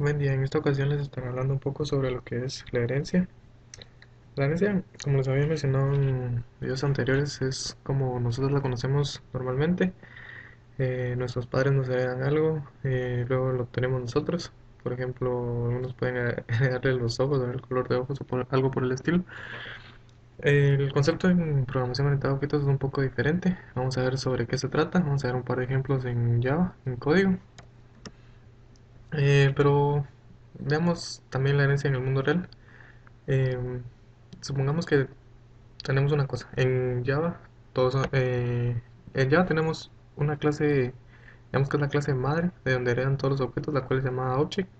Buen día, en esta ocasión les estaré hablando un poco sobre lo que es la herencia. La herencia, como les había mencionado en videos anteriores, es como nosotros la conocemos normalmente. Nuestros padres nos heredan algo, luego lo tenemos nosotros. Por ejemplo, algunos pueden heredarle los ojos, o el color de ojos o algo por el estilo. El concepto en programación orientada a objetos es un poco diferente. Vamos a ver sobre qué se trata. Vamos a ver un par de ejemplos en Java, en código. Pero veamos también la herencia en el mundo real. Em, Supongamos que tenemos una cosa. En Java, en Java tenemos una clase, digamos que es la clase madre, de donde heredan todos los objetos, la cual se llama Object.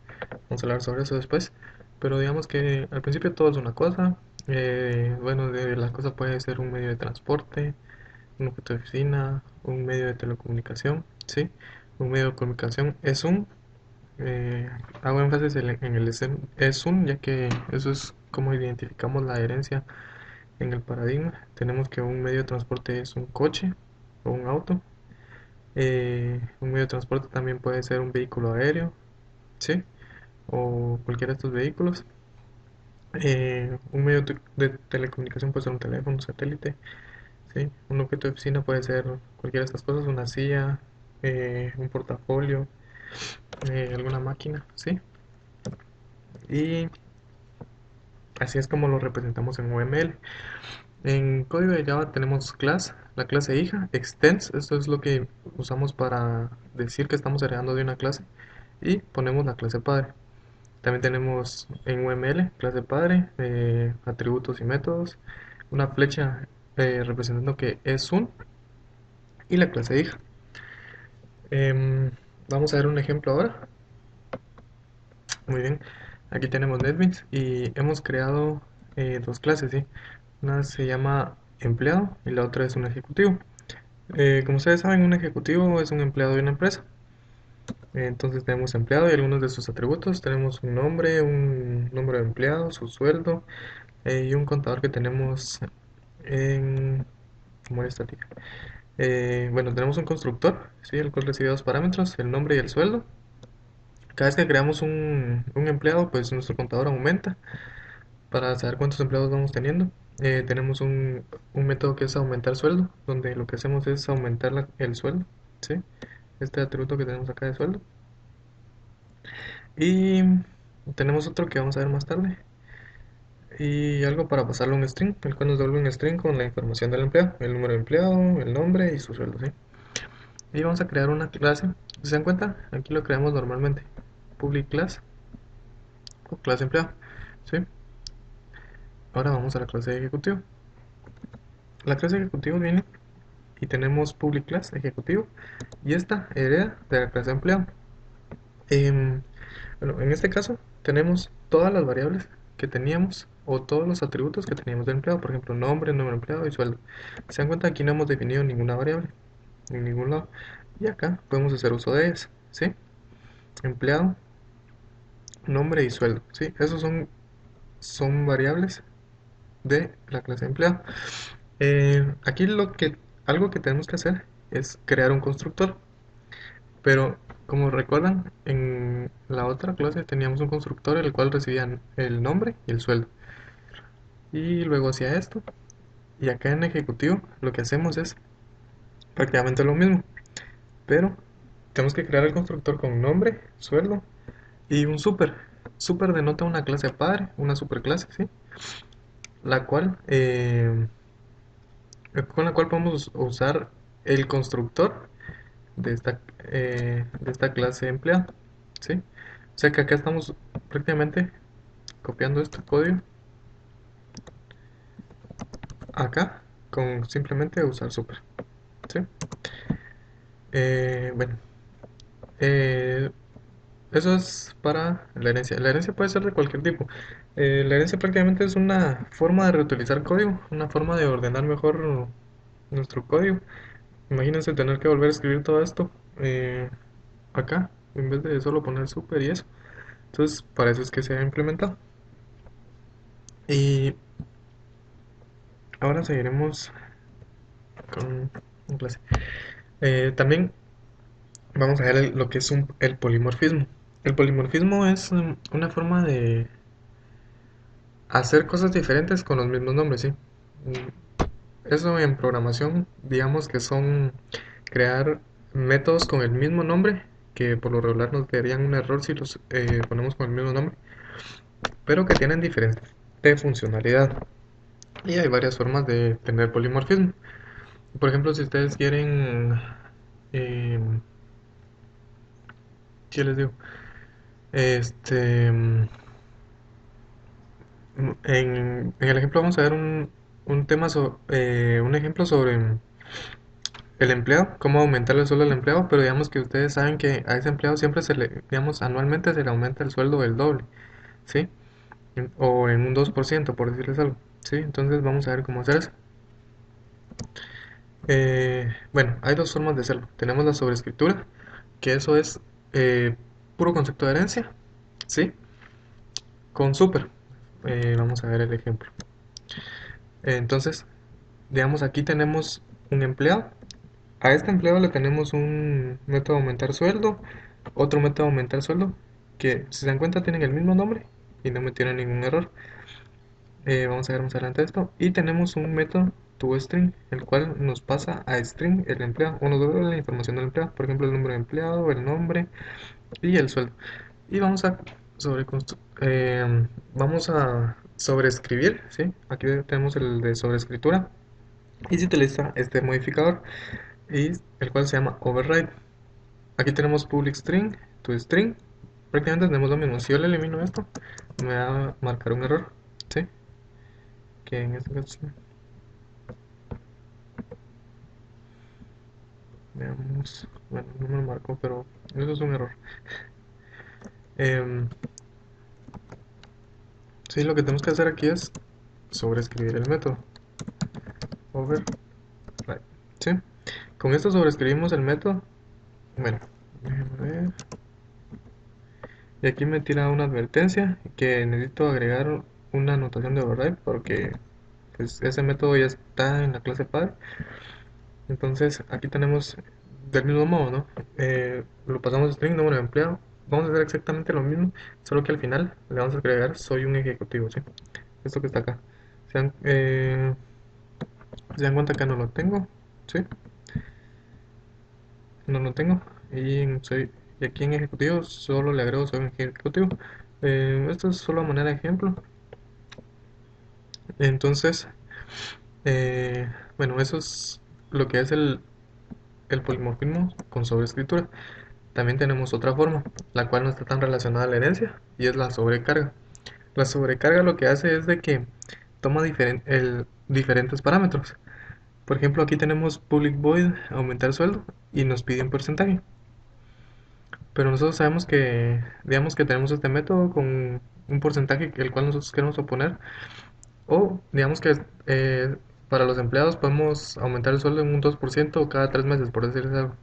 Vamos a hablar sobre eso después. Pero digamos que al principio todo es una cosa. Bueno, la cosa puede ser un medio de transporte, un objeto de oficina, un medio de telecomunicación, ¿sí? Un medio de comunicación es eh, hago énfasis en el es un, ya que eso es como identificamos la herencia en el paradigma. Tenemos que un medio de transporte es un coche o un auto. Un medio de transporte también puede ser un vehículo aéreo, ¿sí? O cualquiera de estos vehículos. Un medio de telecomunicación puede ser un teléfono, un satélite, ¿sí? Un objeto de oficina puede ser cualquiera de estas cosas, una silla, un portafolio, alguna máquina, ¿sí? Y así es como lo representamos en UML. En código de Java tenemos class, la clase hija, extends, esto es lo que usamos para decir que estamos heredando de una clase, y ponemos la clase padre. También tenemos en UML clase padre, atributos y métodos, una flecha representando que es un, y la clase hija. Em, Vamos a ver un ejemplo ahora. Muy bien, aquí tenemos NetBeans y hemos creado dos clases, ¿sí? Una se llama empleado y la otra es un ejecutivo. Como ustedes saben, un ejecutivo es un empleado de una empresa. Entonces tenemos empleado y algunos de sus atributos. Tenemos un nombre de empleado, su sueldo y un contador que tenemos en memoria estática. Bueno, tenemos un constructor, ¿sí? El cual recibe dos parámetros, el nombre y el sueldo. Cada vez que creamos un empleado, pues nuestro contador aumenta para saber cuántos empleados vamos teniendo. Tenemos un método que es aumentar sueldo, donde lo que hacemos es aumentar el sueldo, ¿sí? Este atributo que tenemos acá de sueldo. Y tenemos otro que vamos a ver más tarde. Y algo para pasarle un string, el cual nos devuelve un string con la información del empleado, el número de empleado, el nombre y su sueldo, ¿sí? Y vamos a crear una clase. Si se dan cuenta, aquí lo creamos normalmente. Public class o clase empleado, ¿sí? Ahora vamos a la clase de ejecutivo. La clase de ejecutivo viene y tenemos public class ejecutivo y esta hereda de la clase empleado. Em, bueno, en este caso tenemos todas las variables que teníamos o todos los atributos que teníamos del empleado, por ejemplo, nombre, número de empleado y sueldo. Se dan cuenta, aquí no hemos definido ninguna variable en ningún lado y acá podemos hacer uso de ellas, ¿sí? Empleado, nombre y sueldo, ¿sí? Esos son variables de la clase empleado. Aquí algo que tenemos que hacer es crear un constructor. Pero, como recuerdan, en la otra clase teníamos un constructor el cual recibía el nombre y el sueldo. Y luego hacía esto. Y acá en ejecutivo lo que hacemos es prácticamente lo mismo. Pero tenemos que crear el constructor con nombre, sueldo y un super. Super denota una clase padre, una superclase, ¿sí? La cual, con la cual podemos usar el constructor de esta clase empleado, ¿sí? O sea que acá estamos prácticamente copiando este código acá con simplemente usar super, ¿sí? Bueno, eh, eso es para la herencia. La herencia puede ser de cualquier tipo. La herencia prácticamente es una forma de reutilizar código, una forma de ordenar mejor nuestro código. Imagínense tener que volver a escribir todo esto acá, en vez de solo poner super y eso. Entonces, para eso es que se ha implementado. Y ahora seguiremos con un clase. También vamos a ver lo que es el polimorfismo. El polimorfismo es una forma de hacer cosas diferentes con los mismos nombres, ¿sí? Eso en programación, digamos que son crear métodos con el mismo nombre, que por lo regular nos darían un error si los ponemos con el mismo nombre, pero que tienen diferente funcionalidad. Y hay varias formas de tener polimorfismo. Por ejemplo, si ustedes quieren, eh, ¿qué les digo? Este, en el ejemplo vamos a ver un tema, un ejemplo sobre el empleado, cómo aumentarle el sueldo al empleado, pero digamos que ustedes saben que a ese empleado siempre digamos, anualmente se le aumenta el sueldo del doble, ¿sí? O en un 2%, por decirles algo, ¿sí? Entonces vamos a ver cómo hacer eso. Bueno, hay dos formas de hacerlo. Tenemos la sobrescriptura, que eso es puro concepto de herencia, ¿sí? Con super. Vamos a ver el ejemplo. Entonces, digamos, aquí tenemos un empleado. A este empleado le tenemos un método de aumentar sueldo, otro método de aumentar sueldo, que si se dan cuenta tienen el mismo nombre y no metieron ningún error. Vamos a ver más adelante esto. Y tenemos un método toString, el cual nos pasa a string el empleado, o nos da la información del empleado, por ejemplo el número de empleado, el nombre y el sueldo. Y sobre vamos a sobreescribir, ¿sí? Aquí tenemos el de sobreescritura y se utiliza este modificador y el cual se llama override. Aquí tenemos public string, toString. Prácticamente tenemos lo mismo. Si yo le elimino esto, me va a marcar un error, ¿sí? Que en este caso, veamos, bueno, no me lo marcó, pero eso es un error. Em, sí, lo que tenemos que hacer aquí es sobreescribir el método override, ¿sí? Con esto sobreescribimos el método. Bueno, déjenme ver. Y aquí me tira una advertencia que necesito agregar una anotación de override porque pues, ese método ya está en la clase padre. Entonces aquí tenemos del mismo modo, ¿no? Lo pasamos a string, número de empleado. Vamos a hacer exactamente lo mismo, solo que al final le vamos a agregar soy un ejecutivo, ¿sí? Esto que está acá. Se dan cuenta que no lo tengo, ¿sí? No lo tengo. Y aquí en ejecutivo solo le agrego soy un ejecutivo. Esto es solo a manera de ejemplo. Entonces, bueno, eso es lo que es el polimorfismo con sobreescritura. También tenemos otra forma, la cual no está tan relacionada a la herencia, y es la sobrecarga. La sobrecarga lo que hace es de que toma diferentes parámetros. Por ejemplo, aquí tenemos public void, aumentar sueldo, y nos pide un porcentaje. Pero nosotros sabemos que, digamos que tenemos este método con un porcentaje el cual nosotros queremos oponer, o digamos que para los empleados podemos aumentar el sueldo en un 2% cada 3 meses, por decirles algo.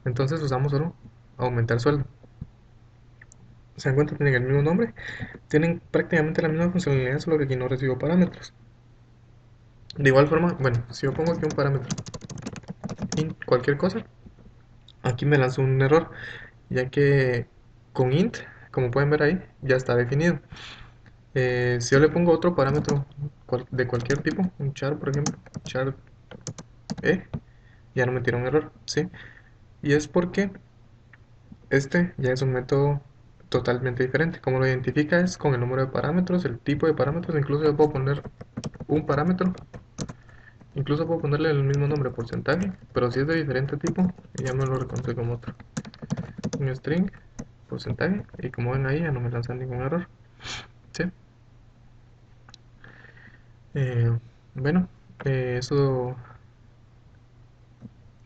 Entonces usamos solo aumentar sueldo. Se dan cuenta, tienen el mismo nombre, tienen prácticamente la misma funcionalidad, solo que aquí no recibo parámetros. De igual forma, bueno, si yo pongo aquí un parámetro, int cualquier cosa, aquí me lanza un error, ya que con int, como pueden ver ahí, ya está definido. Si yo le pongo otro parámetro de cualquier tipo, un char por ejemplo, char ya no me tira un error, ¿sí? Y es porque este ya es un método totalmente diferente. Como lo identifica es con el número de parámetros, el tipo de parámetros, incluso yo puedo poner un parámetro, incluso puedo ponerle el mismo nombre, porcentaje, pero si es de diferente tipo, ya me lo reconoce como otro. Un string, porcentaje, y como ven ahí ya no me lanza ningún error, ¿sí? Eh, bueno, eso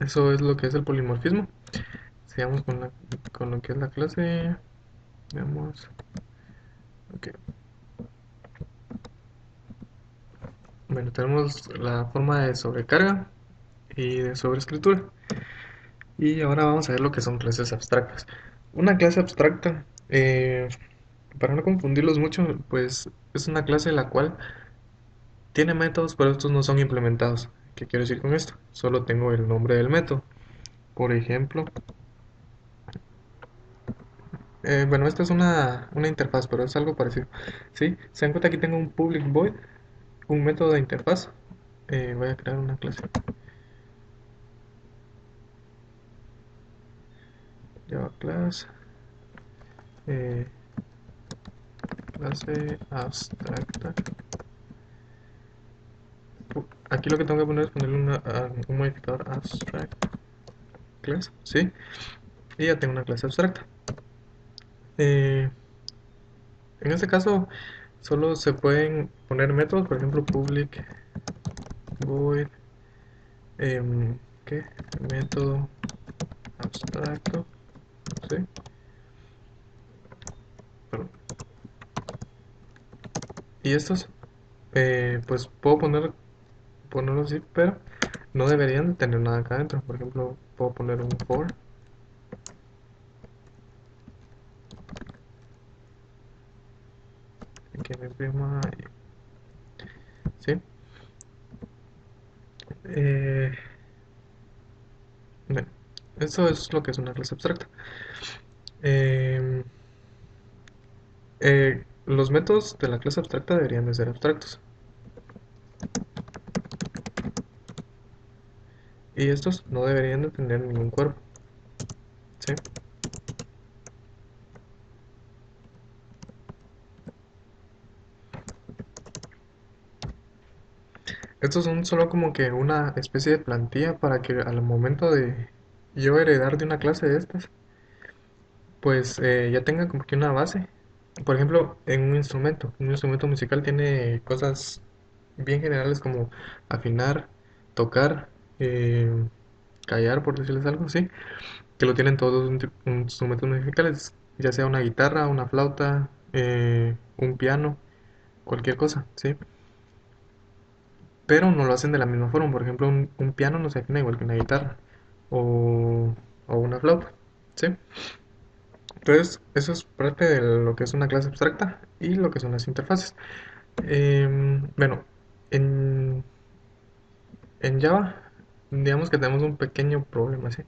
es lo que es el polimorfismo. Sigamos con lo que es la clase. Veamos. Ok. Bueno, tenemos la forma de sobrecarga y de sobreescritura. Y ahora vamos a ver lo que son clases abstractas. Una clase abstracta, para no confundirlos mucho, pues es una clase la cual tiene métodos, pero estos no son implementados. ¿Qué quiero decir con esto? Solo tengo el nombre del método. Por ejemplo, Bueno, esta es una interfaz, pero es algo parecido. ¿Sí? Se dan cuenta, aquí tengo un public void, un método de interfaz. Voy a crear una clase. Java class. eh, Clase abstracta. Aquí lo que tengo que poner es ponerle un modificador abstract class. ¿Sí? Y ya tengo una clase abstracta. Eh, en este caso, solo se pueden poner métodos, por ejemplo, public void. ¿Qué? Método abstracto. ¿Sí? Perdón. Y estos, pues puedo ponerlo así, pero no deberían de tener nada acá adentro. Por ejemplo, puedo poner un for que me imprima. ¿Sí? Eh, bueno, eso es lo que es una clase abstracta. Eh, los métodos de la clase abstracta deberían de ser abstractos. Y estos no deberían de tener ningún cuerpo. ¿Sí? Estos son solo como que una especie de plantilla para que al momento de yo heredar de una clase de estas, pues ya tenga como que una base. Por ejemplo, en un instrumento musical tiene cosas bien generales como afinar, tocar, eh, callar, por decirles algo así, que lo tienen todos los instrumentos musicales, ya sea una guitarra, una flauta, un piano, cualquier cosa, ¿sí? Pero no lo hacen de la misma forma. Por ejemplo, un piano no se afina igual que una guitarra o una flauta, ¿sí? Entonces, eso es parte de lo que es una clase abstracta y lo que son las interfaces. Bueno, en, en Java, digamos que tenemos un pequeño problema, ¿sí?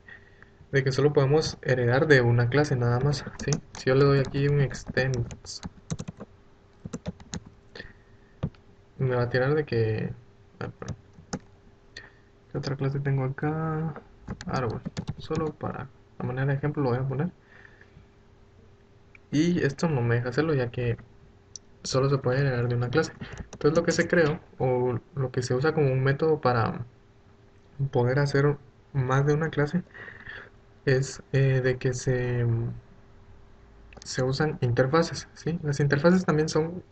De que solo podemos heredar de una clase nada más, ¿sí? Si yo le doy aquí un extends, me va a tirar de que... perdón, ¿qué otra clase tengo acá? Árbol. Solo para la manera de ejemplo lo voy a poner. Y esto no me deja hacerlo ya que solo se puede heredar de una clase. Entonces lo que se creó o lo que se usa como un método para poder hacer más de una clase es de que se usan interfaces, ¿sí? Las interfaces también son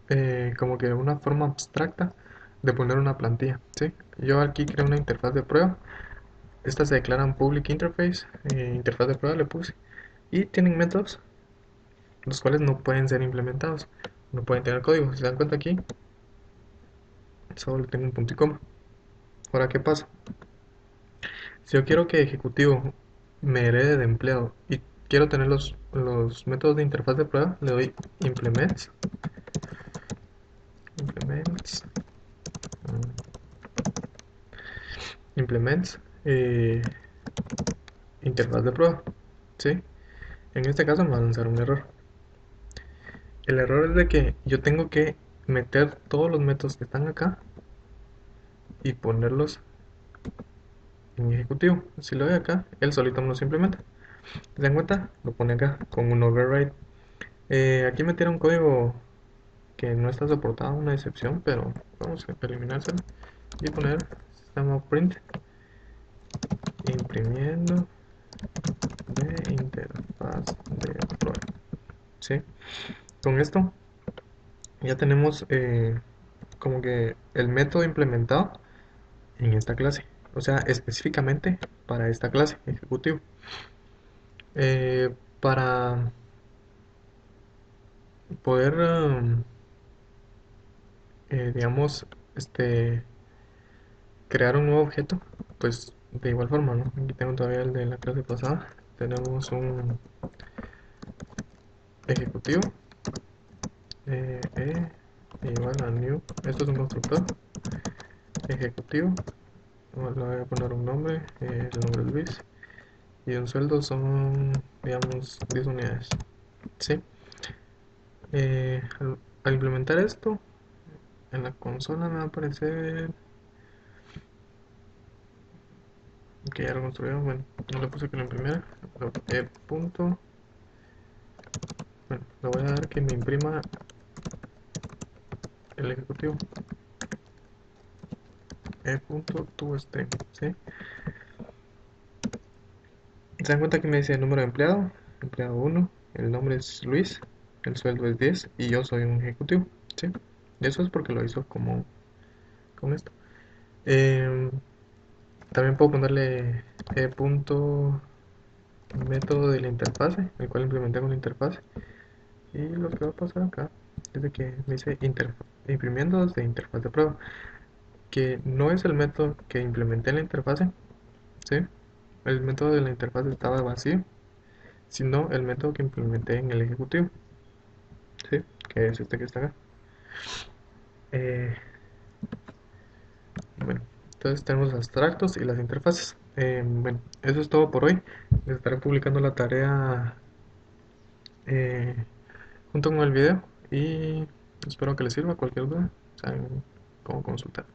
como que una forma abstracta de poner una plantilla, ¿sí? Yo aquí creo una interfaz de prueba. Estas se declaran public interface, interfaz de prueba le puse. Y tienen métodos los cuales no pueden ser implementados, no pueden tener código. Si se dan cuenta aquí, solo tengo un punto y coma. Ahora, ¿qué pasa? Si yo quiero que ejecutivo me herede de empleado y quiero tener los métodos de interfaz de prueba, le doy implements, implements, interfaz de prueba, ¿sí? En este caso me va a lanzar un error. El error es de que yo tengo que meter todos los métodos que están acá y ponerlos en ejecutivo. Si lo doy acá, él solito me los implementa. ¿Se dan cuenta? Lo pone acá con un override. Aquí metieron un código que no está soportado, una excepción, pero vamos a eliminárselo y poner sistema print imprimiendo de interfaz de prueba. ¿Sí? Con esto ya tenemos como que el método implementado en esta clase, o sea, específicamente para esta clase ejecutivo. Eh, para poder, digamos, crear un nuevo objeto, pues de igual forma, ¿no? Aquí tengo todavía el de la clase pasada. Tenemos un ejecutivo, igual a new. Esto es un constructor ejecutivo. Le voy a poner un nombre, el nombre es Luis. Y un sueldo son, digamos, 10 unidades. ¿sí? Al implementar esto, en la consola me va a aparecer que ya lo construyó. Bueno, no le puse que lo imprimiera. Punto. Bueno, le voy a dar que me imprima el ejecutivo. Punto toString, ¿sí? Se dan cuenta que me dice el número de empleado, empleado 1, el nombre es Luis, el sueldo es 10 y yo soy un ejecutivo, ¿sí? Y eso es porque lo hizo como con esto. Eh, También puedo ponerle punto método de la interfase, el cual implementé con la interfase. Y lo que va a pasar acá es de que me dice imprimiendo desde interfaz de prueba, que no es el método que implementé en la interfase, ¿sí? El método de la interfase estaba vacío, sino el método que implementé en el ejecutivo, ¿sí? Que es este que está acá. Eh, bueno, entonces tenemos los abstractos y las interfaces. Bueno, eso es todo por hoy. Les estaré publicando la tarea eh, junto con el video y espero que les sirva. Cualquier duda, saben cómo consultar.